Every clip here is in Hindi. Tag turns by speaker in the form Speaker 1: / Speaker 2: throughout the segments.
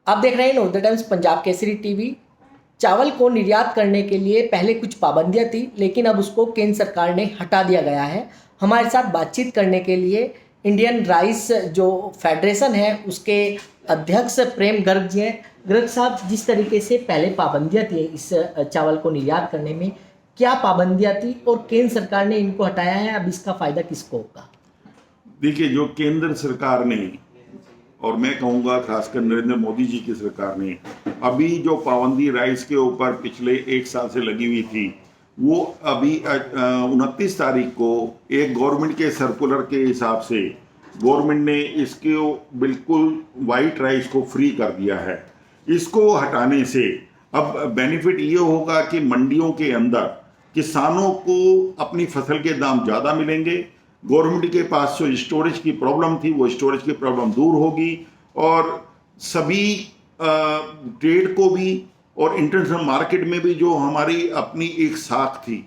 Speaker 1: आप देख रहे हैं know the times Punjab Kesari TV. चावल को निर्यात करने के लिए पहले कुछ पाबंदियां थी, लेकिन अब उसको केंद्र सरकार ने हटा दिया गया है। हमारे साथ बातचीत करने के लिए इंडियन राइस जो फेडरेशन है उसके अध्यक्ष प्रेम गर्ग जी हैं। गर्ग साहब, जिस तरीके से पहले पाबंदियां थी इस चावल को निर्यात करने में, क्या पाबंदियां थी और केंद्र सरकार ने इनको हटाया है, अब इसका फायदा किसको होगा?
Speaker 2: देखिए, जो केंद्र सरकार ने और मैं कहूँगा खासकर नरेंद्र मोदी जी की सरकार ने अभी जो पाबंदी राइस के ऊपर पिछले 1 साल से लगी हुई थी, वो अभी 29 तारीख को एक गवर्नमेंट के सर्कुलर के हिसाब से गवर्नमेंट ने इसके बिल्कुल वाइट राइस को फ्री कर दिया है। इसको हटाने से अब बेनिफिट ये होगा कि मंडियों के अंदर किसानों को अपनी फसल के दाम ज़्यादा मिलेंगे। गवर्नमेंट के पास जो स्टोरेज की प्रॉब्लम थी वो स्टोरेज की प्रॉब्लम दूर होगी और सभी ट्रेड को भी और इंटरनेशनल मार्केट में भी जो हमारी अपनी एक साख थी,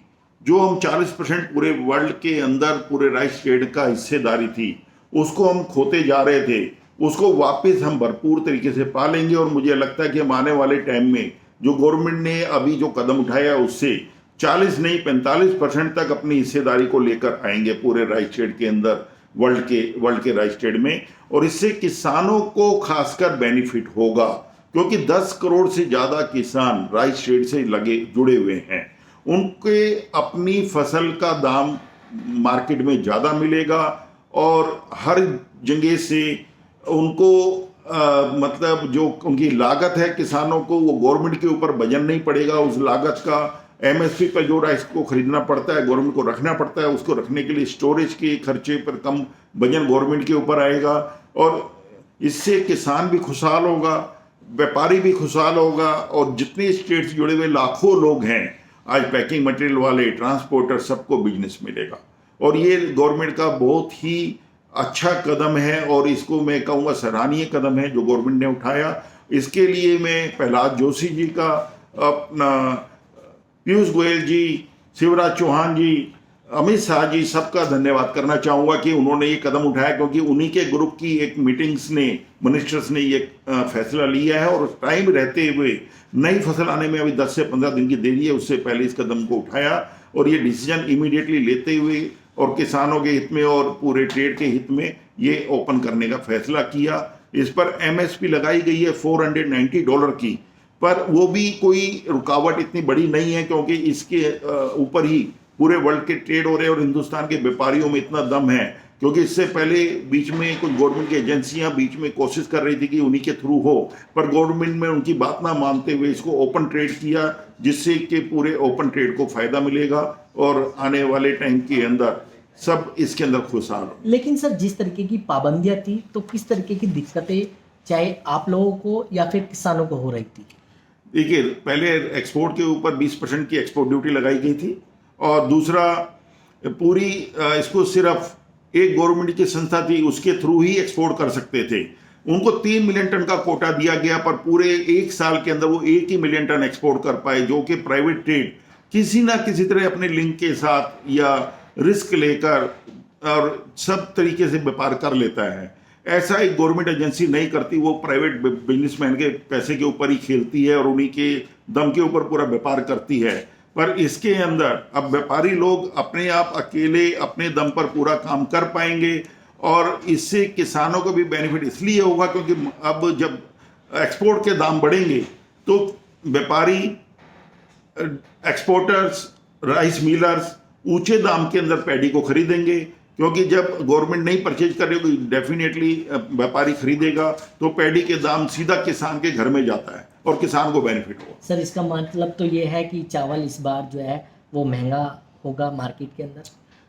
Speaker 2: जो हम 40% पूरे वर्ल्ड के अंदर पूरे राइस ट्रेड का हिस्सेदारी थी, उसको हम खोते जा रहे थे, उसको वापस हम भरपूर तरीके से पालेंगे। और मुझे लगता है कि हम आने वाले टाइम में जो गवर्नमेंट ने अभी जो कदम उठाया उससे 40 नहीं 45% तक अपनी हिस्सेदारी को लेकर आएंगे पूरे राइस ट्रेड के अंदर, वर्ल्ड के राइस ट्रेड में। और इससे किसानों को खासकर बेनिफिट होगा, क्योंकि 10 करोड़ से ज़्यादा किसान राइस ट्रेड से जुड़े हुए हैं। उनके अपनी फसल का दाम मार्केट में ज़्यादा मिलेगा और हर जगह से उनको मतलब जो उनकी लागत है किसानों को, वो गवर्नमेंट के ऊपर वजन नहीं पड़ेगा। उस लागत का एमएसपी पर जो राइस को खरीदना पड़ता है, गवर्नमेंट को रखना पड़ता है, उसको रखने के लिए स्टोरेज के खर्चे पर कम वजन गवर्नमेंट के ऊपर आएगा। और इससे किसान भी खुशहाल होगा, व्यापारी भी खुशहाल होगा और जितने स्टेट से जुड़े हुए लाखों लोग हैं, आज पैकिंग मटेरियल वाले, ट्रांसपोर्टर, सबको बिजनेस मिलेगा। और ये गवर्नमेंट का बहुत ही अच्छा कदम है और इसको मैं कहूँगा सराहनीय कदम है जो गवर्नमेंट ने उठाया। इसके लिए मैं प्रहलाद जोशी जी का, अपना पीयूष गोयल जी, शिवराज चौहान जी, अमित शाह जी, सबका धन्यवाद करना चाहूँगा कि उन्होंने ये कदम उठाया, क्योंकि उन्हीं के ग्रुप की एक मीटिंग्स ने, मिनिस्टर्स ने ये फैसला लिया है। और टाइम रहते हुए नई फसल आने में अभी 10 से 15 दिन की देरी है, उससे पहले इस कदम को उठाया और ये डिसीजन इमीडिएटली लेते हुए और किसानों के हित में और पूरे ट्रेड के हित में ये ओपन करने का फैसला किया। इस पर एमएसपी लगाई गई है $490 की, पर वो भी कोई रुकावट इतनी बड़ी नहीं है, क्योंकि इसके ऊपर ही पूरे वर्ल्ड के ट्रेड हो रहे हैं और हिंदुस्तान के व्यापारियों में इतना दम है। क्योंकि इससे पहले बीच में कुछ गवर्नमेंट की एजेंसियां बीच में कोशिश कर रही थी कि उन्हीं के थ्रू हो, पर गवर्नमेंट में उनकी बात ना मानते हुए इसको ओपन ट्रेड किया, जिससे कि पूरे ओपन ट्रेड को फायदा मिलेगा और आने वाले टाइम के अंदर सब इसके अंदर खुशहाल हो।
Speaker 1: लेकिन सर, जिस तरीके की पाबंदियां थी, तो किस तरीके की दिक्कतें चाहे आप लोगों को या फिर किसानों को हो रही थी?
Speaker 2: देखिए, पहले एक्सपोर्ट के ऊपर 20% की एक्सपोर्ट ड्यूटी लगाई गई थी और दूसरा पूरी इसको सिर्फ एक गवर्नमेंट की संस्था थी, उसके थ्रू ही एक्सपोर्ट कर सकते थे। उनको 3 मिलियन टन का कोटा दिया गया, पर पूरे 1 साल के अंदर वो 1 ही मिलियन टन एक्सपोर्ट कर पाए, जो कि प्राइवेट ट्रेड किसी ना किसी तरह अपने लिंक के साथ या रिस्क लेकर और सब तरीके से व्यापार कर लेता है। ऐसा एक गवर्नमेंट एजेंसी नहीं करती, वो प्राइवेट बिजनेसमैन के पैसे के ऊपर ही खेलती है और उन्हीं के दम के ऊपर पूरा व्यापार करती है। पर इसके अंदर अब व्यापारी लोग अपने आप अकेले अपने दम पर पूरा काम कर पाएंगे और इससे किसानों को भी बेनिफिट इसलिए होगा क्योंकि अब जब एक्सपोर्ट के दाम बढ़ेंगे तो व्यापारी, एक्सपोर्टर्स, राइस मिलर्स ऊंचे दाम के अंदर पैडी को खरीदेंगे, क्योंकि जब गवर्नमेंट नहीं परचेज कर रही होगी डेफिनेटली व्यापारी खरीदेगा, तो पैडी के दाम सीधा किसान के घर में जाता है और किसान को बेनिफिट होगा।
Speaker 1: सर, इसका मतलब तो ये है कि चावल इस बार जो है वो महंगा होगा मार्केट के अंदर?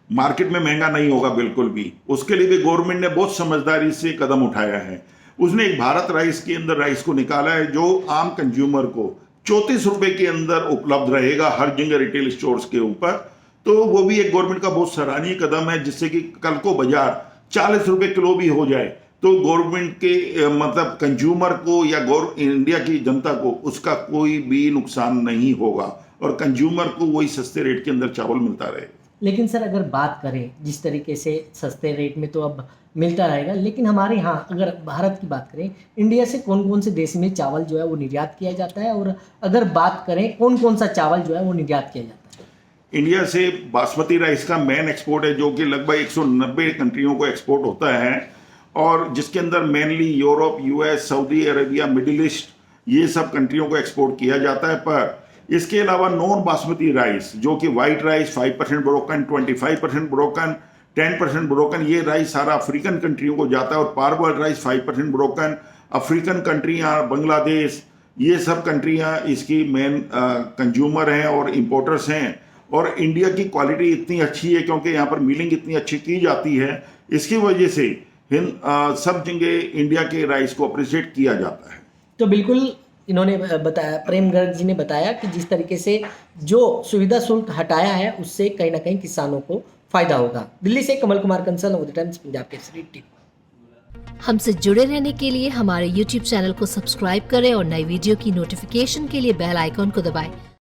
Speaker 2: मार्केट में महंगा नहीं होगा बिल्कुल भी। उसके लिए भी गवर्नमेंट ने बहुत समझदारी से कदम उठाया है। उसने एक भारत राइस के अंदर राइस को निकाला है जो आम कंज्यूमर को 34 रुपए के अंदर उपलब्ध रहेगा हर जगह रिटेल स्टोर्स के ऊपर। तो वो भी एक गवर्नमेंट का बहुत सराहनीय कदम है, जिससे कि कल को बाजार 40 रुपए किलो भी हो जाए तो गवर्नमेंट के मतलब कंज्यूमर को या इंडिया की जनता को उसका कोई भी नुकसान नहीं होगा और कंज्यूमर को वही सस्ते रेट के अंदर चावल मिलता रहेगा।
Speaker 1: लेकिन सर अगर बात करें जिस तरीके से सस्ते रेट में तो अब मिलता रहेगा, लेकिन हमारे यहाँ अगर भारत की बात करें, इंडिया से कौन कौन से देश में चावल जो है वो निर्यात किया जाता है, और अगर बात करें कौन कौन सा चावल जो है वो निर्यात किया जाता है?
Speaker 2: इंडिया से बासमती राइस का मेन एक्सपोर्ट है, जो कि लगभग 190 कंट्रियों को एक्सपोर्ट होता है, और जिसके अंदर mainly Europe, US, Saudi Arabia, middle east, ये सब कंट्रियों को एक्सपोर्ट किया जाता है। पर इसके अलावा नॉन बासमती राइस, जो कि white rice 5% broken, 25% broken, 10% broken, ये राइस सारा अफ्रीकन कंट्रियों को जाता है। और पार्बल राइस 5% ब्रोकन, अफ्रीकन कंट्रियाँ, बांग्लादेश, ये सब कंट्रियाँ इसकी मेन कंज्यूमर हैं और इम्पोर्टर्स हैं। और इंडिया की क्वालिटी इतनी अच्छी है क्योंकि यहाँ पर मिलिंग इतनी अच्छी की जाती है, इसकी वजह से सब जगह इंडिया के राइस को अप्रिशिएट किया जाता है।
Speaker 1: तो बिल्कुल इन्होंने बताया, प्रेम गर्ग जी ने बताया कि जिस तरीके से जो सुविधा शुल्क हटाया है उससे कहीं ना कहीं किसानों को फायदा होगा। दिल्ली से कमल कुमार कंसल, नवोदय टाइम्स, पंजाब केसरी टीवी।
Speaker 3: हमसे जुड़े रहने के लिए हमारे YouTube चैनल को सब्सक्राइब करें और नई वीडियो की नोटिफिकेशन के लिए बेल आइकॉन को दबाएं।